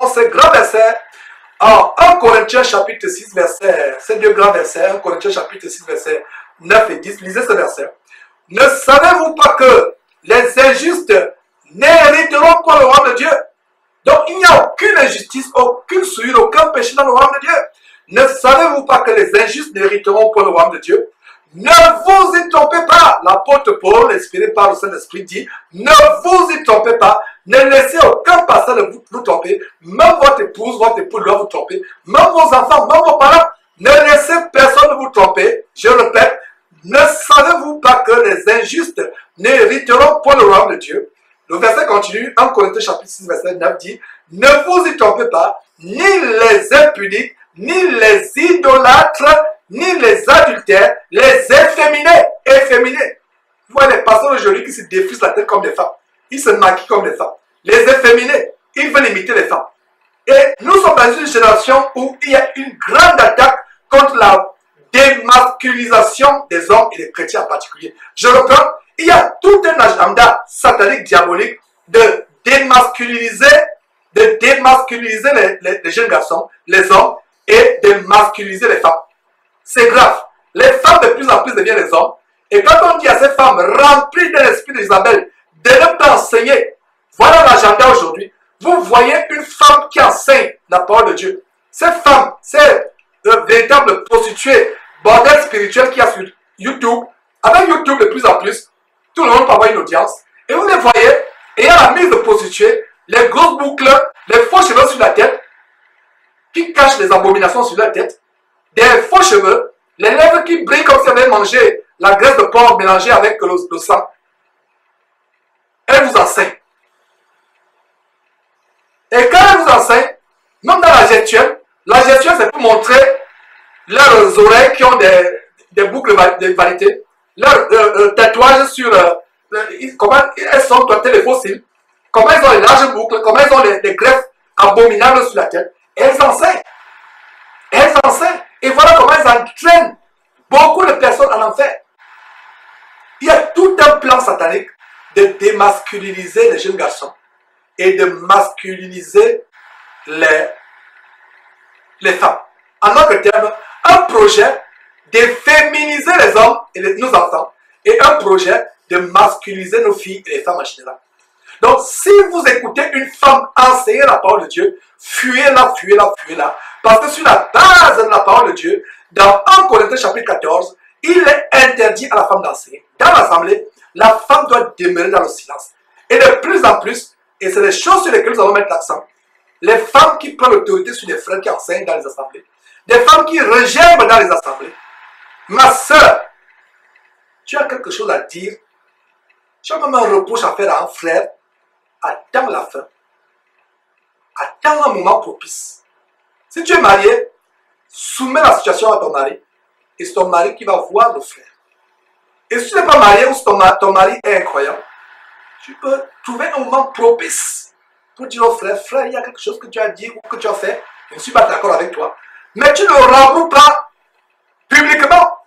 ces grands versets, en 1 Corinthiens chapitre 6, verset, ces deux grands versets, 1 Corinthiens chapitre 6, verset 9 et 10, lisez ce verset. Ne savez-vous pas que les injustes n'hériteront pas le royaume de Dieu? Donc il n'y a aucune injustice, aucune souillure, aucun péché dans le royaume de Dieu. Ne savez-vous pas que les injustes n'hériteront pas le royaume de Dieu? Ne vous y trompez pas. L'apôtre Paul, inspiré par le Saint-Esprit, dit, ne vous y trompez pas. Ne laissez aucun passage vous tromper. Même votre épouse doit vous tromper. Même vos enfants, même vos parents. Ne laissez personne vous tromper. Je répète, ne savez-vous pas que les injustes n'hériteront pas le royaume de Dieu? Le verset continue, 1 Corinthiens chapitre 6, verset 9 dit, ne vous y trompez pas, ni les impudiques, ni les idolâtres, ni les adultères, les efféminés. Vous voyez les pasteurs aujourd'hui qui se défrisent la tête comme des femmes. Ils se maquillent comme des femmes. Les efféminés, ils veulent imiter les femmes. Et nous sommes dans une génération où il y a une grande attaque contre la démasculisation des hommes et des chrétiens en particulier. Je reprends, il y a tout un agenda satanique, diabolique de démasculiniser les jeunes garçons, les hommes, et de masculiniser les femmes. C'est grave. Les femmes de plus en plus deviennent les hommes. Et quand on dit à ces femmes remplies de l'esprit d'Isabelle de ne pas enseigner, voilà l'agenda aujourd'hui. Vous voyez une femme qui enseigne la parole de Dieu. Cette femme, c'est le véritable prostituée, bordel spirituel qu'il y a sur YouTube. Avec YouTube de plus en plus, tout le monde peut avoir une audience. Et vous les voyez, ayant la mise de prostituée, les grosses boucles, les faux cheveux sur la tête, qui cachent les abominations sur la tête, des faux cheveux, les lèvres qui brillent comme si elles avaient mangé la graisse de porc mélangée avec le sang. Elle vous enseigne. Et quand elle vous enseigne, même dans la gestuelle c'est pour montrer leurs oreilles qui ont des boucles de vanité, leurs tatouages sur comment elles sont toitées les fossiles, comment elles ont les larges boucles, comment elles ont des greffes abominables sur la tête. Et elles enseignent. Et voilà comment elles entraînent beaucoup de personnes en enfer. Il y a tout un plan satanique de démasculiniser les jeunes garçons et de masculiniser les femmes. En d'autres termes, un projet de féminiser les hommes et nos enfants et un projet de masculiniser nos filles et les femmes en général. Donc, si vous écoutez une femme enseigner la parole de Dieu, fuyez-la. Parce que sur la base de la parole de Dieu, dans 1 Corinthiens chapitre 14, il est interdit à la femme d'enseigner. Dans l'assemblée, la femme doit demeurer dans le silence. Et de plus en plus, et c'est les choses sur lesquelles nous allons mettre l'accent, les femmes qui prennent l'autorité sur les frères qui enseignent dans les assemblées, des femmes qui regerment dans les assemblées. Ma soeur, tu as quelque chose à dire, tu as même un reproche à faire à un frère, attends la fin. Attends un moment propice. Si tu es marié, soumets la situation à ton mari. Et c'est ton mari qui va voir le frère. Et si tu n'es pas marié ou si ton mari est incroyant, tu peux trouver un moment propice pour dire au frère, frère, il y a quelque chose que tu as dit ou que tu as fait, je ne suis pas d'accord avec toi. Mais tu ne remboules pas publiquement.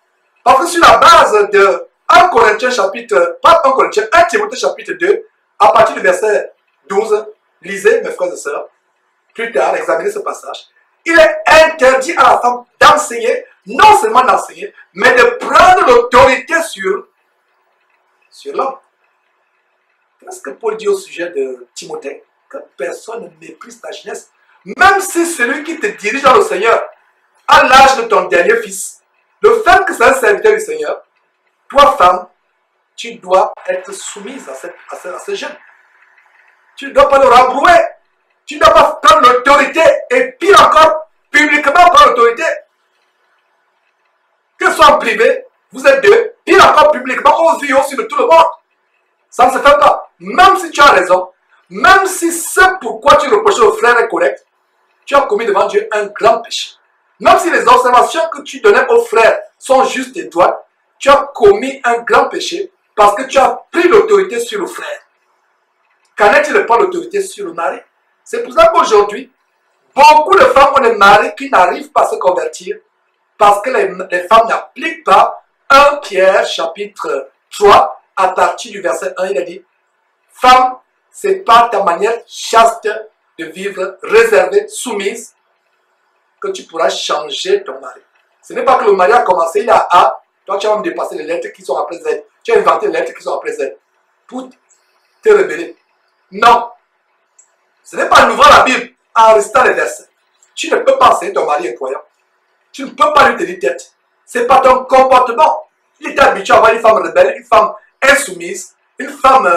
Parce que sur la base de 1 Corinthiens chapitre, pas 1 Corinthiens, 1 Timothée chapitre 2, à partir du verset 12, lisez mes frères et sœurs, plus tard, examinez ce passage. Il est interdit à la femme d'enseigner, non seulement d'enseigner, mais de prendre l'autorité sur l'homme. Qu'est-ce que Paul dit au sujet de Timothée? Que personne ne méprise ta jeunesse. Même si celui qui te dirige dans le Seigneur à l'âge de ton dernier fils, le fait que c'est un serviteur du Seigneur, toi femme, tu dois être soumise à ce jeune. Tu ne dois pas le rembrouer. Tu ne dois pas prendre l'autorité et pire encore, publiquement prendre l'autorité. Que ce soit en privé, vous êtes deux, pire encore publiquement, aux yeux aussi de tout le monde. Ça ne se fait pas. Même si tu as raison, même si ce pourquoi tu reproches au frère est correct, tu as commis devant Dieu un grand péché. Même si les observations que tu donnais au frère sont justes et droites, tu as commis un grand péché parce que tu as pris l'autorité sur le frère. Qu'en est-il pas l'autorité sur le mari? C'est pour ça qu'aujourd'hui, beaucoup de femmes ont des maris qui n'arrivent pas à se convertir parce que les femmes n'appliquent pas 1 Pierre chapitre 3 à partir du verset 1. Il a dit, femme, c'est pas ta manière chaste de vivre réservée, soumise, que tu pourras changer ton mari. Ce n'est pas que le mari a commencé, il a A, toi tu vas me dépasser les lettres qui sont après Z. Tu as inventé les lettres qui sont après Z pour te rebeller. Non. Ce n'est pas en ouvrant la Bible, en restant les versets. Tu ne peux pas enseigner ton mari incroyant. Tu ne peux pas lui tenir tête. Ce n'est pas ton comportement. Il est habitué à avoir une femme rebelle, une femme insoumise, une femme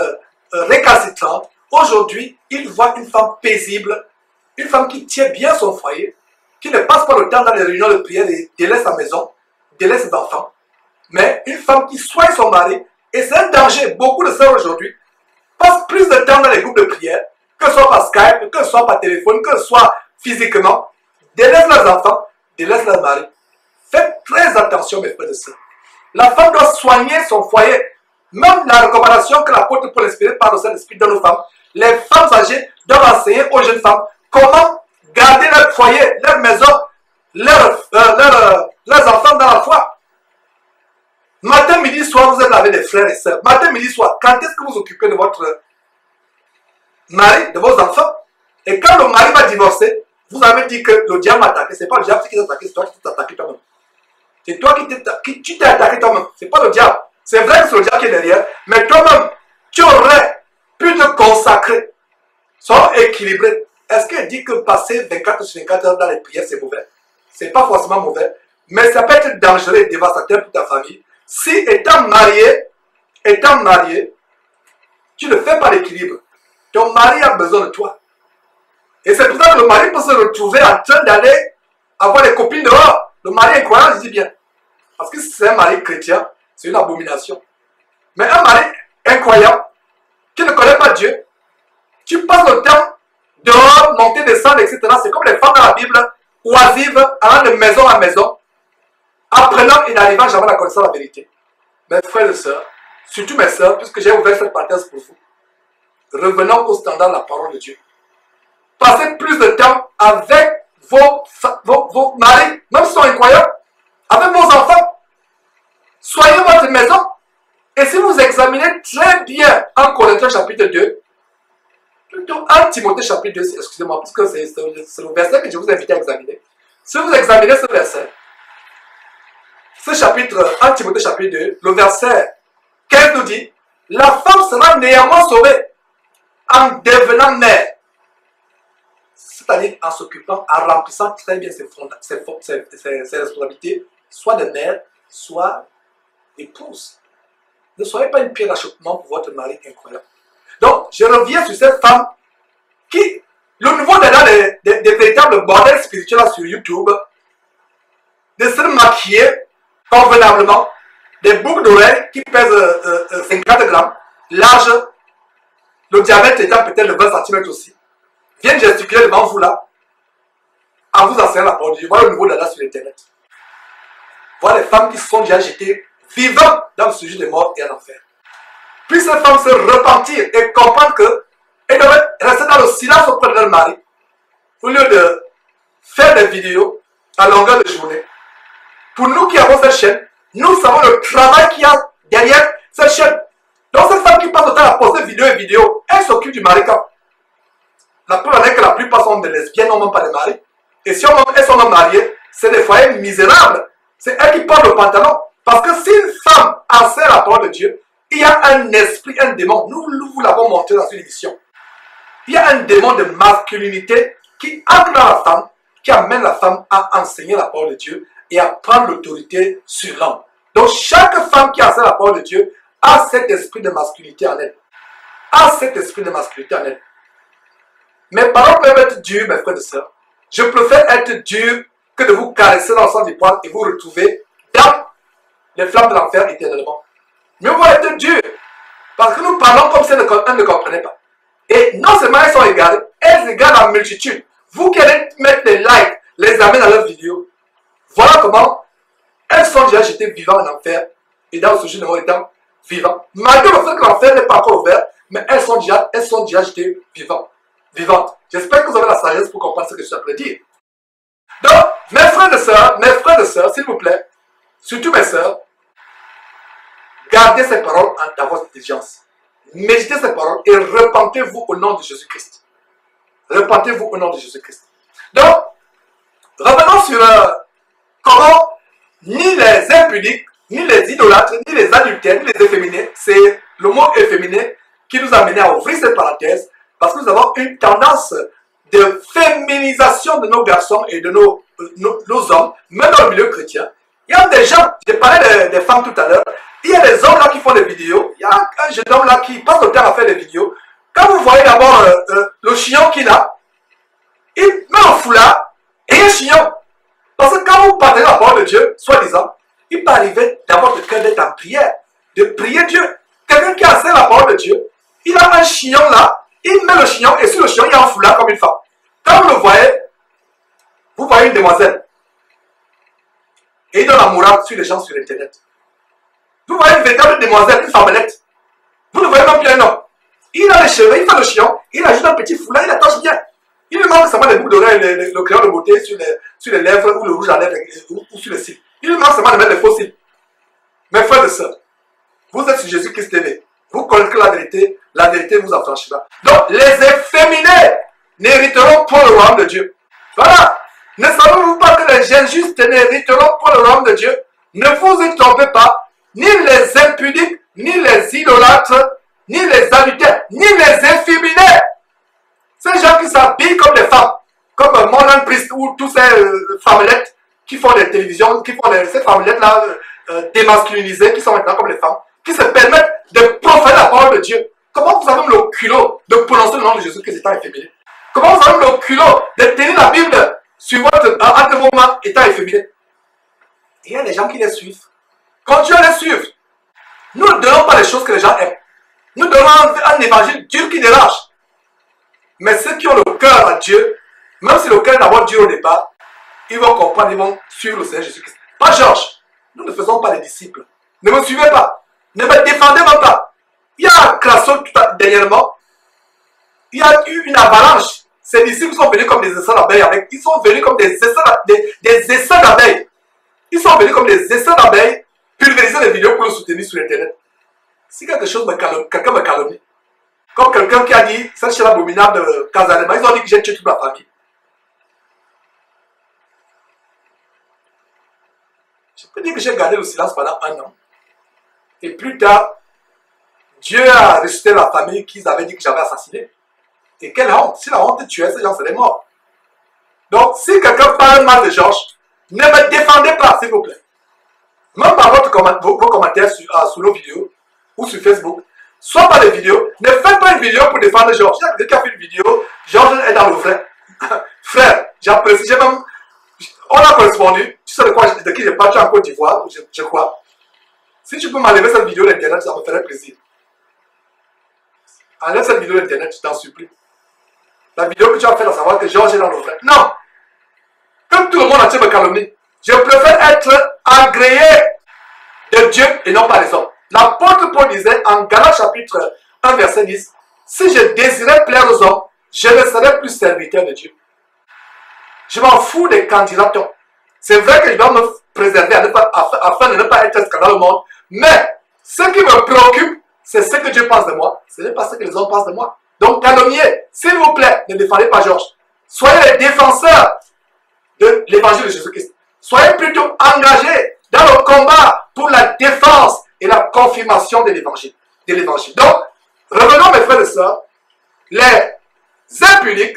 récalcitrante. Aujourd'hui, il voit une femme paisible, une femme qui tient bien son foyer, qui ne passe pas le temps dans les réunions de prière et délaisse sa maison, délaisse ses enfants. Mais une femme qui soigne son mari, et c'est un danger. Beaucoup de sœurs aujourd'hui passent plus de temps dans les groupes de prière, que ce soit par Skype, que ce soit par téléphone, que ce soit physiquement, délaissent leurs enfants, délaissent leur mari. Faites très attention, mes frères et sœurs. La femme doit soigner son foyer. Même la recommandation que l'apôtre Paul inspiré par le Saint-Esprit donne aux femmes, les femmes âgées doivent enseigner aux jeunes femmes comment garder leur foyer, leur maison, leurs enfants dans la foi. Matin, midi, soir, vous êtes avec des frères et sœurs. Matin, midi, soir, quand est-ce que vous occupez de votre mari, de vos enfants? Et quand le mari va divorcer, vous avez dit que le diable m'a attaqué. Ce n'est pas le diable qui t'a attaqué, c'est toi qui t'es attaqué toi-même. C'est toi qui tu t'es attaqué toi-même. Ce n'est pas le diable. C'est vrai que c'est le diable qui est derrière, mais toi-même, tu aurais pu te consacrer. Sois équilibré. Est-ce qu'il dit que passer 24 sur 24 heures dans les prières, c'est mauvais? Ce n'est pas forcément mauvais, mais ça peut être dangereux et dévastateur pour ta famille. Si étant marié, tu ne fais pas l'équilibre. Ton mari a besoin de toi. Et c'est pour ça que le mari peut se retrouver en train d'aller avoir des copines dehors. Le mari est croyant, je dis bien. Parce que si c'est un mari chrétien, c'est une abomination. Mais un mari incroyant, qui ne connaît pas Dieu, tu passes le temps dehors, monter, descendre, etc. C'est comme les femmes dans la Bible, oisives, allant de maison en maison, apprenant et n'arrivant jamais à la connaissance de la vérité. Mes frères et sœurs, surtout mes sœurs, puisque j'ai ouvert cette parenthèse pour vous, revenons au standard de la parole de Dieu. Passez plus de temps avec vos maris, même s'ils sont incroyants, avec vos enfants. Soyez votre maison. Et si vous examinez très bien 1 Corinthiens chapitre 2, plutôt 1 Timothée chapitre 2, excusez-moi, parce que c'est le verset que je vous invite à examiner. Si vous examinez ce verset, ce chapitre 1 Timothée chapitre 2, le verset 15 nous dit, la femme sera néanmoins sauvée en devenant mère. C'est-à-dire en s'occupant, en remplissant très bien ses responsabilités, soit de mère, soit d'épouse. Ne soyez pas une pierre d'achoppement pour votre mari incroyable. Donc, je reviens sur cette femme qui, le nouveau des véritables bordels spirituels sur YouTube, de se maquiller convenablement, des boucles d'oreilles qui pèsent 50 grammes, large, le diamètre étant peut-être de 20 cm aussi, viennent gesticuler devant vous là, en vous enseignant la parole de Dieu. Voilà le nouveau dada sur Internet. Voilà les femmes qui se sont déjà jetées vivantes dans le sujet des morts et en enfer. Puis ces femmes se repentir et comprendre que elles doivent rester dans le silence auprès de leur mari, au lieu de faire des vidéos à longueur de journée. Pour nous qui avons cette chaîne, nous savons le travail qu'il y a derrière cette chaîne. Donc cette femme qui passe le temps à poster vidéo et vidéo, elle s'occupe du mari quand. La preuve est que la plupart sont des lesbiennes, non même pas des maris. Et si elles sont même mariées, c'est des foyers misérables. C'est elles qui portent le pantalon. Parce que si une femme enseigne la parole de Dieu, il y a un esprit, un démon. Nous vous l'avons montré dans une émission. Il y a un démon de masculinité qui entre dans la femme, qui amène la femme à enseigner la parole de Dieu et à prendre l'autorité sur l'homme. Donc chaque femme qui enseigne la parole de Dieu a cet esprit de masculinité en elle. A cet esprit de masculinité en elle. Mes paroles peuvent être dures, mes frères et sœurs. Je préfère être dur que de vous caresser dans le sens du poil et vous retrouver dans les flammes de l'enfer éternellement. Mieux vaut être dur. Parce que nous parlons comme si elles ne comprenaient pas. Et non seulement elles sont égarées, elles égarent la multitude. Vous qui allez mettre des likes, les amener dans leurs vidéos. Voilà comment elles sont déjà jetées vivantes en enfer. Et dans le sujet de mort étant vivant. Malgré le fait que l'enfer n'est pas encore ouvert, mais elles sont déjà jetées vivantes. J'espère que vous avez la sagesse pour comprendre ce que je suis en train de dire. Donc, mes frères et sœurs, s'il vous plaît, surtout mes sœurs, gardez ces paroles dans votre intelligence. Méditez ces paroles et repentez-vous au nom de Jésus-Christ. Repentez-vous au nom de Jésus-Christ. Donc, revenons sur comment ni les impudiques, ni les idolâtres, ni les adultères, ni les efféminés, c'est le mot efféminé qui nous a amené à ouvrir cette parenthèse, parce que nous avons une tendance de féminisation de nos garçons et de nos hommes, même dans le milieu chrétien. Il y a des gens, j'ai parlé des femmes tout à l'heure, il y a des hommes là qui font des vidéos, il y a un jeune homme là qui passe le temps à faire des vidéos. Quand vous voyez d'abord le chignon qu'il a, il met un foulard et un chignon. Parce que quand vous partagez la parole de Dieu, soi-disant, il peut arriver d'abord de cœur d'être en prière, de prier Dieu. Quelqu'un qui enseigne la parole de Dieu, il a un chignon là, il met le chignon et sur le chignon, il y a un foulard comme une femme. Quand vous le voyez, vous voyez une demoiselle. Et il donne la morale sur les gens sur Internet. Vous voyez une véritable demoiselle, une femmelette. Vous ne voyez même plus un homme. Il a les cheveux, il fait le chignon, il ajoute un petit foulard, il attache bien. Il lui manque seulement les boucles d'oreilles, le crayon de beauté sur les lèvres ou le rouge à lèvres ou sur les cils. Il lui manque seulement de mettre les faux cils. Mes frères et sœurs, vous êtes sur Jésus-Christ TV. Vous connaissez la vérité vous affranchira. Donc, les efféminés n'hériteront pas le royaume de Dieu. Voilà. Ne savez-vous pas que les injustes n'hériteront pas le royaume de Dieu? Ne vous y trompez pas. Ni les impudiques, ni les idolâtres, ni les adultères, ni les efféminés. Ces gens qui s'habillent comme des femmes, comme Morgan Priest ou tous ces femmelettes qui font des télévisions, qui font ces femmelettes-là démasculinisées, qui sont maintenant comme les femmes, qui se permettent de profaner la parole de Dieu. Comment vous avez le culot de prononcer le nom de Jésus qui étant efféminé? Comment vous avez le culot de tenir la Bible sur entre vos mains étant efféminé? Il y a des gens qui les suivent. Continuez à les suivre. Nous ne donnons pas les choses que les gens aiment. Nous donnons un évangile dur qui dérange. Mais ceux qui ont le cœur à Dieu, même si le cœur est d'abord dur au départ, ils vont comprendre, ils vont suivre le Seigneur Jésus-Christ. Pas Georges. Nous ne faisons pas les disciples. Ne me suivez pas. Ne me défendez même pas. Il y a un Crasso dernièrement. Il y a eu une avalanche. Ces disciples sont venus comme des essais d'abeilles. Ils sont venus comme des essais d'abeilles. Ils sont venus comme des essais d'abeilles, pulvériser des vidéos pour le soutenir sur Internet. Si quelqu'un me calomnie, comme quelqu'un qui a dit, cette chaîne abominable de Casalema, ils ont dit que j'ai tué toute ma famille. Je peux dire que j'ai gardé le silence pendant 1 an. Et plus tard, Dieu a ressuscité la famille qu'ils avaient dit que j'avais assassinée. Et quelle honte! Si la honte tuait, ces gens seraient morts. Donc, si quelqu'un parle mal de Georges, ne me défendez pas, s'il vous plaît. Même par vos commentaires sous nos vidéos ou sur Facebook, soit par les vidéos, ne faites pas une vidéo pour défendre Georges. Il y a quelqu'un qui a fait une vidéo, Georges est dans le vrai. Frère, j'apprécie, on a correspondu, tu sais de qui j'ai parlé en Côte d'Ivoire, je crois. Si tu peux m'enlever cette vidéo d'Internet, ça me ferait plaisir. Enlève cette vidéo d'Internet, je t'en supplie. La vidéo que tu as fait, à savoir que Georges est dans le vrai. Non! Comme tout le monde entier me calomnie, je préfère être agréé de Dieu et non pas les hommes. L'apôtre Paul disait en Galates chapitre 1 verset 10, si je désirais plaire aux hommes, je ne serais plus serviteur de Dieu. Je m'en fous des candidatons. C'est vrai que je dois me préserver afin de ne pas être scandaleux au monde, mais ce qui me préoccupe, c'est ce que Dieu pense de moi, ce n'est pas ce que les hommes pensent de moi. Donc calomnier, s'il vous plaît, ne défendez pas Georges. Soyez les défenseurs de l'évangile de Jésus-Christ. Soyez plutôt engagés dans le combat pour la défense et la confirmation de l'évangile. Donc, revenons mes frères et sœurs, les impudiques,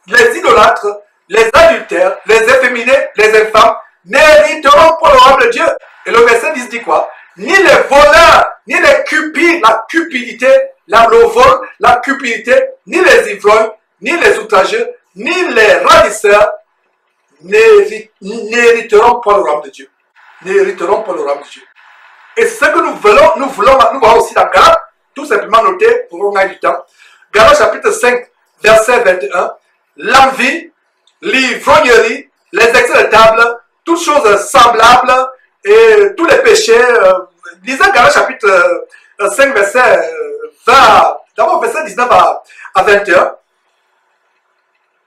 les idolâtres, les adultères, les efféminés, les infâmes n'hériteront pas le royaume de Dieu. Et le verset 10 dit quoi? Ni les voleurs, ni les cupides, la cupidité, le vol, la cupidité, ni les ivrognes, ni les outrageux, ni les ravisseurs n'hériteront pas le royaume de Dieu. N'hériteront pas le royaume de Dieu. Et ce que nous voyons aussi dans Galates, tout simplement noté pour qu'on ait du temps. Galates chapitre 5, verset 21, l'envie, l'ivrognerie, les excès de table, toutes choses semblables et tous les péchés. Lisez Galates chapitre 5, verset 20, d'abord verset 19 à 21.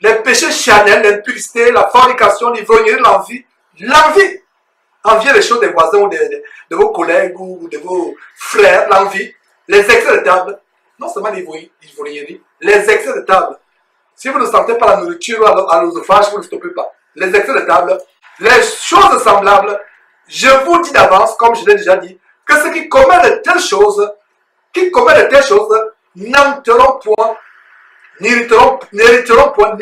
Les péchés charnels, l'impudicité, la fornication, l'ivrognerie, l'envie. L'envie. Envier les choses des voisins ou de vos collègues ou de vos frères. L'envie. Les excès de table. Non seulement l'ivrognerie, les excès de table. Si vous ne sentez pas la nourriture à l'œsophage, vous ne stoppez pas. Les excès de table, les choses semblables, je vous dis d'avance, comme je l'ai déjà dit, que ceux qui commettent de telles choses, n'entreront point, n'hériteront point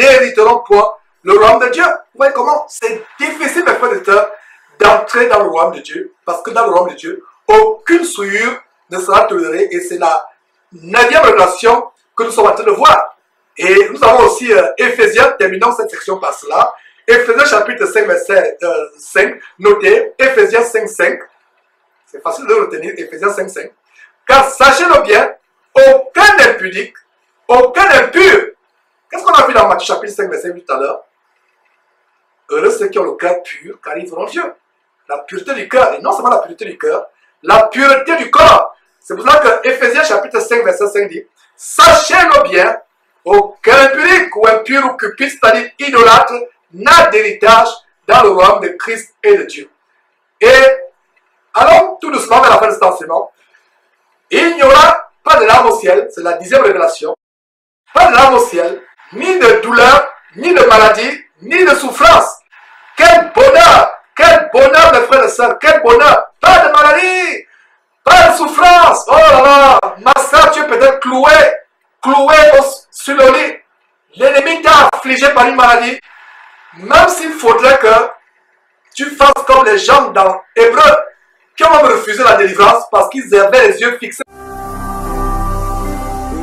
le royaume de Dieu. Vous voyez comment c'est difficile, mes frères et sœurs, d'entrer dans le royaume de Dieu, parce que dans le royaume de Dieu, aucune souillure ne sera tolérée, et c'est la 9e révélation que nous sommes en train de voir. Et nous avons aussi Éphésiens, terminons cette section par cela. Éphésiens chapitre 5, verset 5, notez, Éphésiens 5, 5. C'est facile de retenir, Éphésiens 5, 5. Car sachez-le bien, aucun impudique, aucun impur. Qu'est-ce qu'on a vu dans Matthieu chapitre 5, verset 8 tout à l'heure? Heureux ceux qui ont le cœur pur, car ils verront Dieu. La pureté du cœur, et non seulement la pureté du cœur, la pureté du corps. C'est pour ça que Éphésiens chapitre 5, verset 5 dit, sachez-le bien, aucun impudique ou impur ou cupide, c'est-à-dire idolâtre, n'a d'héritage dans le royaume de Christ et de Dieu. Et allons tout doucement vers la fin de cet enseignement. Il n'y aura pas de larmes au ciel, c'est la 10e révélation. Pas de larmes au ciel, ni de douleur, ni de maladie, ni de souffrance. Quel bonheur mes frères et sœurs, quel bonheur. Pas de maladie, pas de souffrance. Oh là là, ma sœur, tu es peut-être cloué sur le lit. L'ennemi t'a affligé par une maladie. Même s'il faudrait que tu fasses comme les gens dans Hébreu, qui ont même refusé la délivrance parce qu'ils avaient les yeux fixés.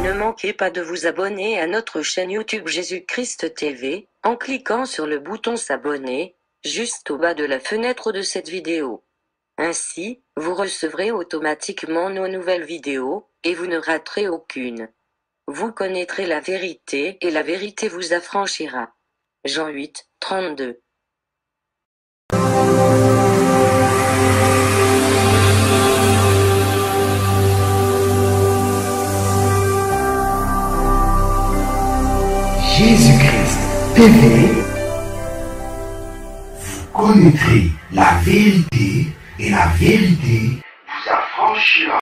Ne manquez pas de vous abonner à notre chaîne YouTube Jésus-Christ TV, en cliquant sur le bouton s'abonner, juste au bas de la fenêtre de cette vidéo. Ainsi, vous recevrez automatiquement nos nouvelles vidéos, et vous ne raterez aucune. Vous connaîtrez la vérité, et la vérité vous affranchira. Jean 8, 32. Jésus-Christ TV, vous connaîtrez la vérité et la vérité vous affranchira.